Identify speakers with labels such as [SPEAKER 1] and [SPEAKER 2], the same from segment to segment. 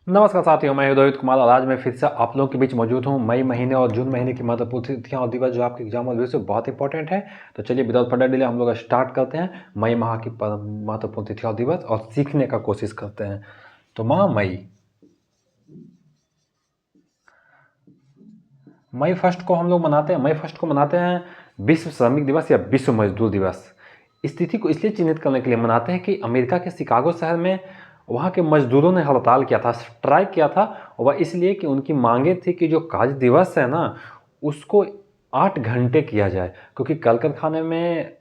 [SPEAKER 1] नमस्कार साथियों, मैं रोहित कुमार और आज मैं फिर से आप लोगों के बीच मौजूद हूं। मई महीने और जून महीने की महत्वपूर्ण तिथियां और दिवस जो आपके एग्जाम और रिव्यू से बहुत इंपॉर्टेंट है। तो चलिए विदाउट फर्दर डिले हम लोग स्टार्ट करते हैं मई माह की महत्वपूर्ण तिथियां और दिवस और सीखने का कोशिश करते हैं। तो माह मई मई फर्स्ट को हम लोग मनाते हैं विश्व श्रमिक दिवस या विश्व मजदूर दिवस। इस तिथि को इसलिए चिन्हित करने के लिए मनाते हैं कि अमेरिका के शिकागो शहर में वहाँ के मजदूरों ने हड़ताल किया था, स्ट्राइक किया था। वह इसलिए कि उनकी मांगे थी कि जो कार्य दिवस है ना, उसको 8 घंटे किया जाए, क्योंकि कल कारखाने में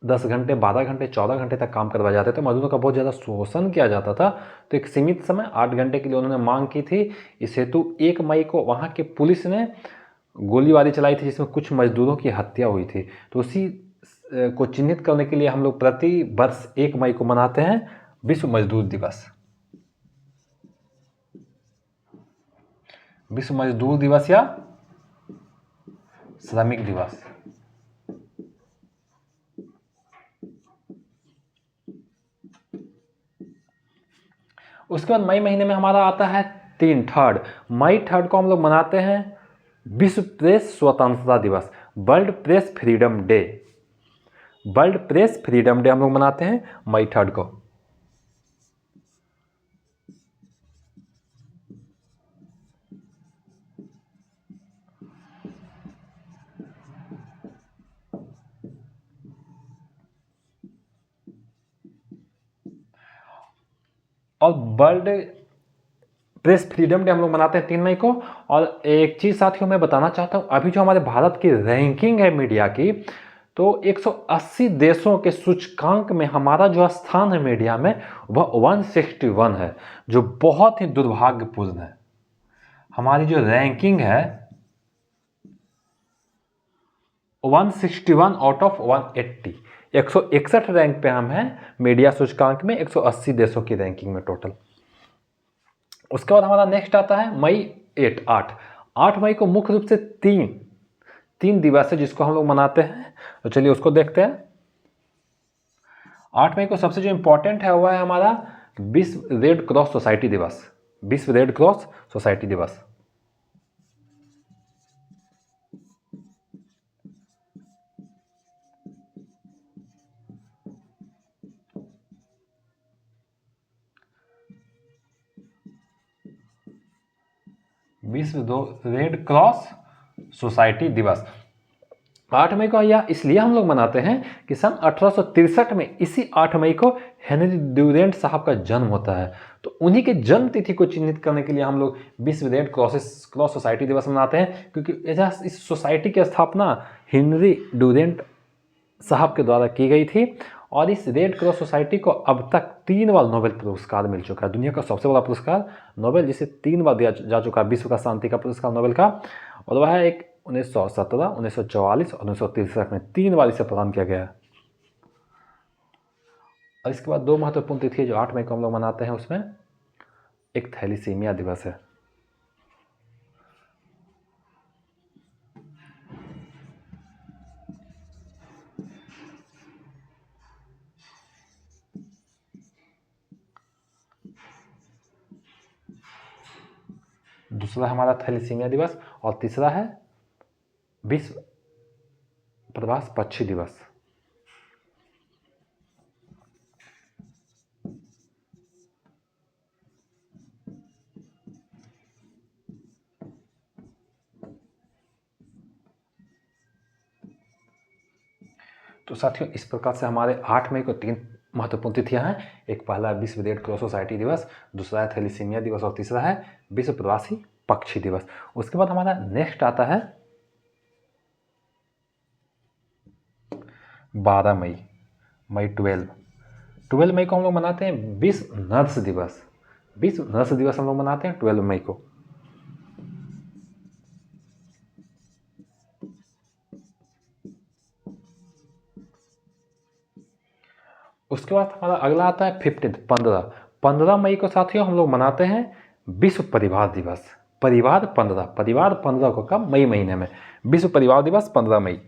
[SPEAKER 1] 10 घंटे, 12 घंटे, 14 घंटे तक काम करवाए जाते थे। मजदूरों का बहुत ज़्यादा शोषण किया जाता था। तो एक सीमित समय 8 घंटे के लिए उन्होंने मांग की थी। इस हेतु 1 मई को वहाँ के पुलिस ने गोलीबारी चलाई थी, जिसमें कुछ मजदूरों की हत्या हुई थी। तो उसी को चिन्हित करने के लिए हम लोग प्रति वर्ष 1 मई को मनाते हैं विश्व मजदूर दिवस। विश्व मजदूर दिवस या श्रमिक दिवस। उसके बाद मई महीने में हमारा आता है 3 मई 3 को हम लोग मनाते हैं विश्व प्रेस स्वतंत्रता दिवस, world press freedom day. World press freedom day हम लोग मनाते हैं मई 3 को। और वर्ल्ड प्रेस फ्रीडम डे हम लोग मनाते हैं 3 मई को। और एक चीज़ साथियों मैं बताना चाहता हूँ, अभी जो हमारे भारत की रैंकिंग है मीडिया की, तो 180 देशों के सूचकांक में हमारा जो स्थान है मीडिया में वह 161 है, जो बहुत ही दुर्भाग्यपूर्ण है। हमारी जो रैंकिंग है 161 आउट ऑफ 180, 161 रैंक पे हम हैं मीडिया सूचकांक में, 180 देशों की रैंकिंग में टोटल। उसके बाद हमारा नेक्स्ट आता है मई 8 मई को मुख्य रूप से तीन दिवस है जिसको हम लोग मनाते हैं। तो चलिए उसको देखते हैं। 8 मई को सबसे जो इंपॉर्टेंट है वह है हमारा विश्व रेड क्रॉस सोसाइटी दिवस। विश्व रेड क्रॉस सोसाइटी दिवस। विश्व रेड क्रॉस सोसाइटी दिवस 8 मई को यह इसलिए हम लोग मनाते हैं कि सन 1863 में इसी 8 मई को हेनरी ड्यूरेंट साहब का जन्म होता है। तो उन्हीं के जन्म तिथि को चिन्हित करने के लिए हम लोग विश्व रेड क्रॉस सोसाइटी दिवस मनाते हैं, क्योंकि इस सोसाइटी की स्थापना हेनरी ड्यूरेंट साहब के द्वारा की गई थी। और इस रेड क्रॉस सोसाइटी को अब तक 3 बार नोबेल पुरस्कार मिल चुका है। दुनिया का सबसे बड़ा पुरस्कार नोबेल, जिसे 3 बार दिया जा चुका है, विश्व का शांति का पुरस्कार नोबेल का। और वह एक 1917, 1944 और 1963 में 3 बार इसे प्रदान किया गया है। और इसके बाद 2 महत्वपूर्ण तिथि जो 8 मई को हम लोग मनाते हैं, उसमें एक थैलीसीमिया दिवस है। दूसरा हमारा थैलीसीमिया दिवस और तीसरा है विश्व प्रवास पक्षी दिवस। तो साथियों इस प्रकार से हमारे 8 मई को 3 महत्वपूर्ण तिथियां हैं। एक पहला है विश्व रेड क्रॉस सोसाइटी दिवस, दूसरा है थैलीसीमिया दिवस और तीसरा है विश्व प्रवासी पक्षी दिवस। उसके बाद हमारा नेक्स्ट आता है 12 मई, मई 12 मई को हम लोग मनाते हैं विश्व नर्स दिवस। विश्व नर्स दिवस हम लोग मनाते हैं 12 मई को। उसके बाद हमारा अगला आता है 15 मई को साथियों हम लोग मनाते हैं विश्व परिवार दिवस। परिवार 15 को, कब? मई महीने में। विश्व परिवार दिवस 15 मई।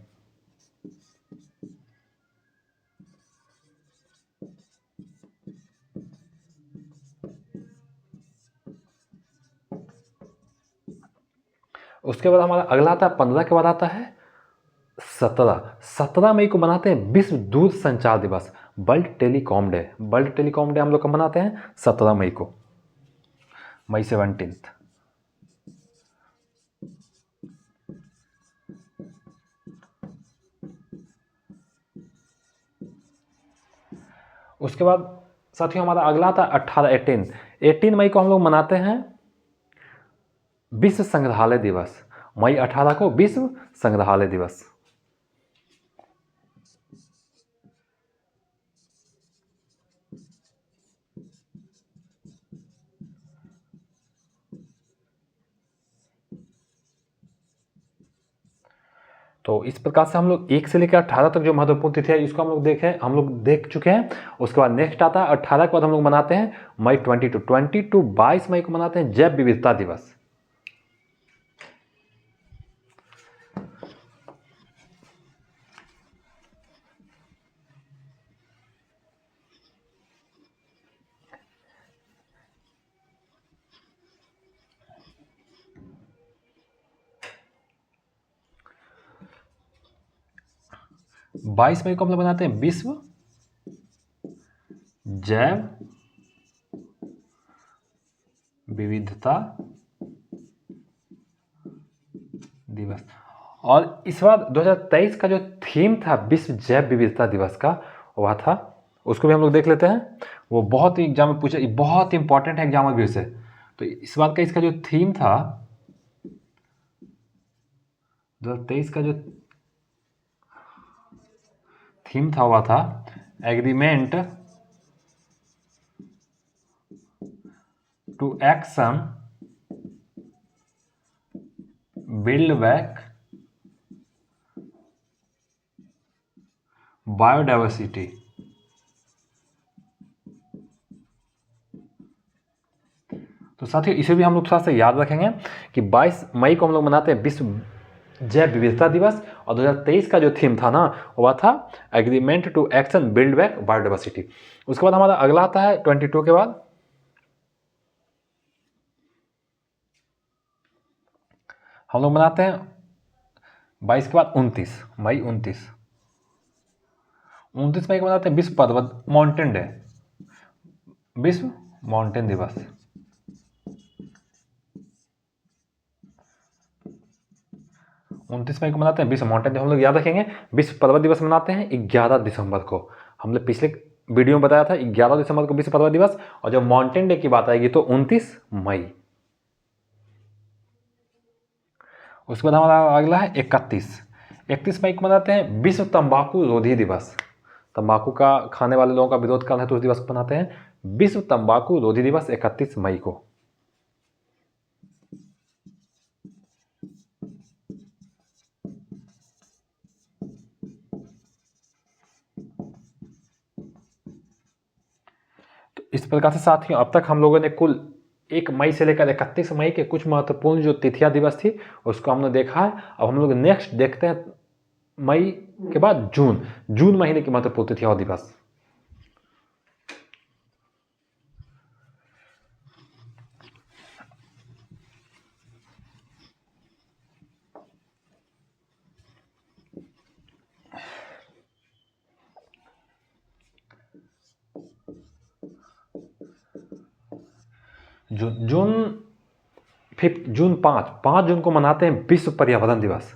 [SPEAKER 1] उसके बाद हमारा अगला आता है 15 के बाद आता है 17 मई को मनाते हैं विश्व दूर संचार दिवस, world telecom day. World telecom day हम लोग कब मनाते हैं? 17 मई को, मई 17। उसके बाद साथियों हमारा अगला आता है 18 मई को हम लोग मनाते हैं विश्व संग्रहालय दिवस। मई 18 को विश्व संग्रहालय दिवस। तो इस प्रकार से हम लोग 1 से लेकर 18 तक जो महत्वपूर्ण तिथि है इसको हम लोग देख चुके हैं। उसके बाद नेक्स्ट आता है 18 के बाद हम लोग मनाते हैं मई 22 मई को मनाते हैं जैव विविधता दिवस। बाईस मई को हम लोग मनाते हैं विश्व जैव विविधता दिवस। और इस बार 2023 का जो थीम था विश्व जैव विविधता दिवस का, वह था, उसको भी हम लोग देख लेते हैं। वो बहुत ही एग्जाम में पूछा, बहुत इंपॉर्टेंट है एग्जाम व्यू से। तो इस बार का इसका जो थीम था 2023 का जो थीम था वह था agreement to action build back biodiversity. तो साथियों इसे भी हम लोग थोड़ा सा याद रखेंगे कि 22 मई को हम लोग मनाते हैं विश्व जैव विविधता दिवस, और 2023 का जो थीम था ना वह था agreement to action build back biodiversity. उसके बाद हमारा अगला आता है 22 के बाद हम लोग मनाते हैं 22 के बाद 29 मई 29 मई को मनाते हैं विश्व पर्वत माउंटेन डे, विश्व माउंटेन दिवस। उनतीस मई को मनाते हैं विश्व माउंटेन डे। हम लोग याद रखेंगे विश्व पर्वत दिवस मनाते हैं 11 दिसंबर को। हमने पिछले वीडियो में बताया था 11 दिसंबर को विश्व पर्वत दिवस, और जब माउंटेन डे की बात आएगी तो 29 मई। उसके बाद हमारा अगला है 31 मई को मनाते हैं विश्व तंबाकू रोधी दिवस। तंबाकू का खाने वाले लोगों का विरोध करना है तो उस दिवस को मनाते हैं विश्व तंबाकू रोधी दिवस 31 मई को। तो इस प्रकार से साथियों अब तक हम लोगों ने कुल 1 मई से लेकर 31 मई के कुछ महत्वपूर्ण जो तिथियां दिवस थी उसको हमने देखा है। अब हम लोग नेक्स्ट देखते हैं मई के बाद जून महीने की महत्वपूर्ण तिथियां और दिवस। जून 5 जून को मनाते हैं विश्व पर्यावरण दिवस।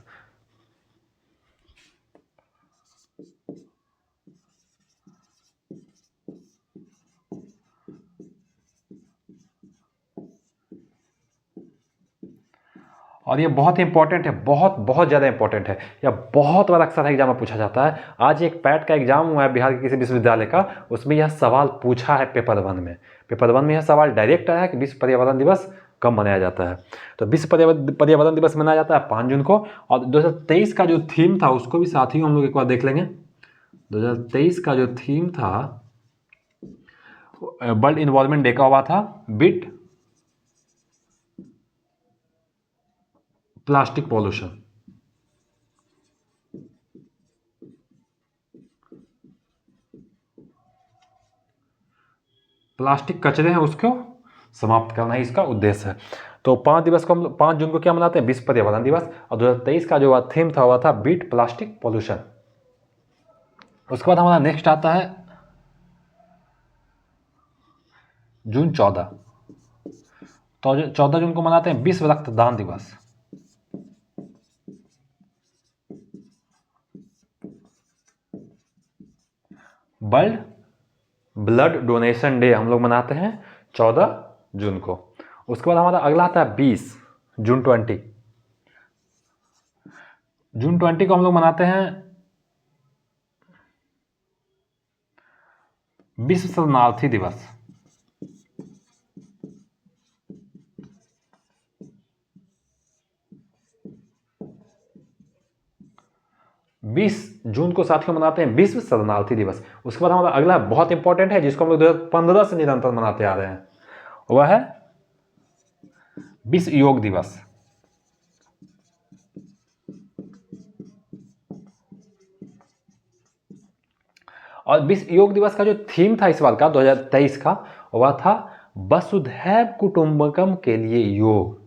[SPEAKER 1] और ये बहुत इंपॉर्टेंट है, बहुत ज़्यादा इंपॉर्टेंट है, या बहुत बार अक्सर एग्जाम में पूछा जाता है। आज एक पैट का एग्जाम हुआ है बिहार के किसी विश्वविद्यालय का, उसमें यह सवाल पूछा है पेपर 1 में। पेपर 1 में यह सवाल डायरेक्ट आया कि विश्व पर्यावरण दिवस कब मनाया जाता है। तो विश्व पर्यावरण दिवस मनाया जाता है 5 जून को। और 2023 का जो थीम था उसको भी साथ ही हम लोग एक बार देख लेंगे। 2023 का जो थीम था वर्ल्ड इन्वायरमेंट डे का हुआ था बिट प्लास्टिक पॉल्यूशन। प्लास्टिक कचरे हैं उसको समाप्त करना ही इसका उद्देश्य है। तो 5 दिवस को हम 5 जून को क्या मनाते हैं, विश्व पर्यावरण दिवस। और 2023 का जो थीम था वह था बीट प्लास्टिक पोल्यूशन। उसके बाद हमारा नेक्स्ट आता है जून 14। तो 14 जून को मनाते हैं विश्व रक्तदान दिवस। वर्ल्ड ब्लड डोनेशन डे हम लोग मनाते हैं 14 जून को। उसके बाद हमारा अगला आता है 20 जून 20। जून 20 को हम लोग मनाते हैं विश्व शरणार्थी दिवस। बीस जून को साथियों मनाते हैं विश्व शरणार्थी दिवस। उसके बाद हमारा अगला बहुत इंपॉर्टेंट है जिसको हम लोग 2015 से निरंतर मनाते आ रहे हैं, वह है विश्व योग दिवस। और विश्व योग दिवस का जो थीम था इस बार का 2023 का, वह था वसुधैव कुटुंबकम के लिए योग।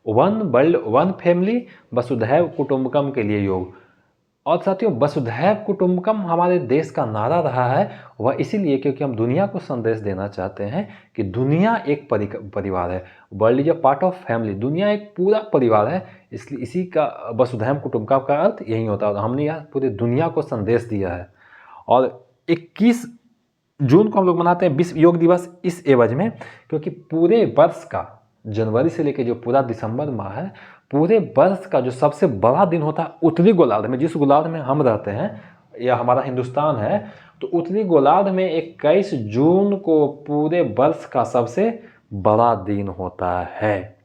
[SPEAKER 1] वन वर्ल्ड वन फैमिली, वसुधैव कुटुंबकम के लिए योग। और साथियों वसुधैव कुटुंबकम हमारे देश का नारा रहा है, वह इसीलिए क्योंकि हम दुनिया को संदेश देना चाहते हैं कि दुनिया एक परिवार है। World is a part of family, दुनिया एक पूरा परिवार है। इसलिए इसी का वसुधैव कुटुंबकम का अर्थ यही होता है। हमने यह पूरी दुनिया को संदेश दिया है। और 21 जून को हम लोग मनाते हैं विश्व योग दिवस इस एवज में क्योंकि पूरे वर्ष का जनवरी से लेकर जो पूरा दिसंबर माह है, पूरे वर्ष का जो सबसे बड़ा दिन होता है उत्तरी गोलार्ध में, जिस गोलार्ध में हम रहते हैं या हमारा हिंदुस्तान है, तो उत्तरी गोलार्ध में 21 जून को पूरे वर्ष का सबसे बड़ा दिन होता है।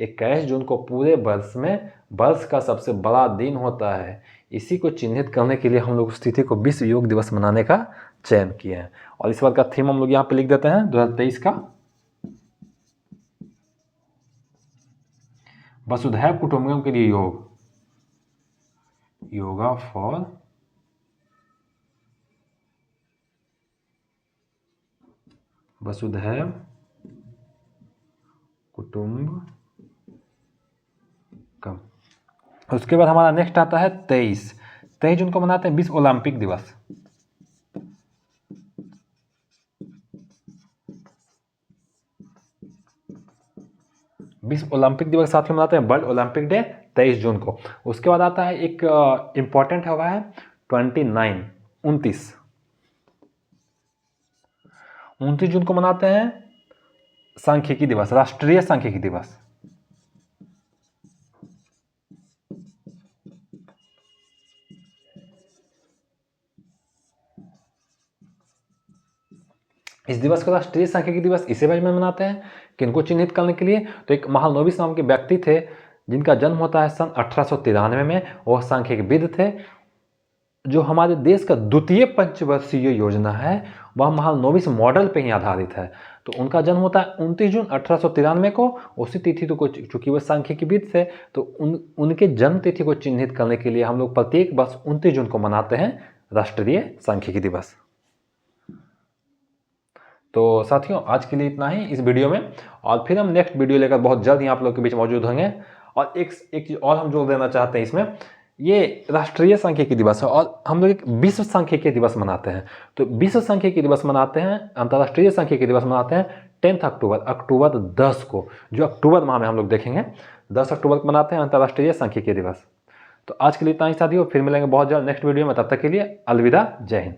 [SPEAKER 1] 21 जून को पूरे वर्ष में वर्ष का सबसे बड़ा दिन होता है। इसी को चिन्हित करने के लिए हम लोग उस तिथि को विश्व योग दिवस मनाने का चयन किए हैं। और इस बार का थीम हम लोग यहाँ पे लिख देते हैं 2023 का वसुधैव कुटुंबकम के लिए योग, योगा फॉर वसुधैव कुटुंबकम। उसके बाद हमारा नेक्स्ट आता है 23 जून को मनाते हैं विश्व ओलंपिक दिवस। विश्व ओलंपिक दिवस साथ में मनाते हैं वर्ल्ड ओलंपिक डे 23 जून को। उसके बाद आता है एक इंपॉर्टेंट हुआ है 29 जून को मनाते हैं सांख्यिकी दिवस, राष्ट्रीय सांख्यिकी दिवस। इस दिवस को राष्ट्रीय सांख्यिकी दिवस इसे वजह में मनाते हैं किनको चिन्हित करने के लिए, तो एक महालनोबिस नाम के व्यक्ति थे जिनका जन्म होता है सन 1893 में। वह सांख्यिकविद थे। जो हमारे देश का द्वितीय पंचवर्षीय योजना है वह महालनोबिस मॉडल पे ही आधारित है। तो उनका जन्म होता है 29 जून 1893 को। उसी तिथि को चूंकि वह सांख्यिकीविद थे तो उनके जन्म तिथि को चिन्हित करने के लिए हम लोग प्रत्येक वर्ष 29 जून को मनाते हैं राष्ट्रीय सांख्यिकी दिवस। तो साथियों आज के लिए इतना ही इस वीडियो में, और फिर हम नेक्स्ट वीडियो लेकर बहुत जल्द ही आप लोग के बीच मौजूद होंगे। और एक चीज़ और हम जोड़ देना चाहते हैं इसमें, ये राष्ट्रीय सांख्यिकी दिवस है और हम लोग एक विश्व सांख्यिकी दिवस मनाते हैं। तो विश्व सांख्यिकी दिवस मनाते हैं, अंतर्राष्ट्रीय सांख्यिकी दिवस मनाते हैं 10 अक्टूबर 10 को, जो अक्टूबर माह में हम लोग देखेंगे। 10 अक्टूबर को मनाते हैं अंतर्राष्ट्रीय सांख्यिकी दिवस। तो आज के लिए इतना ही साथियों, फिर मिलेंगे बहुत जल्द नेक्स्ट वीडियो में। तब तक के लिए अलविदा, जय हिंद।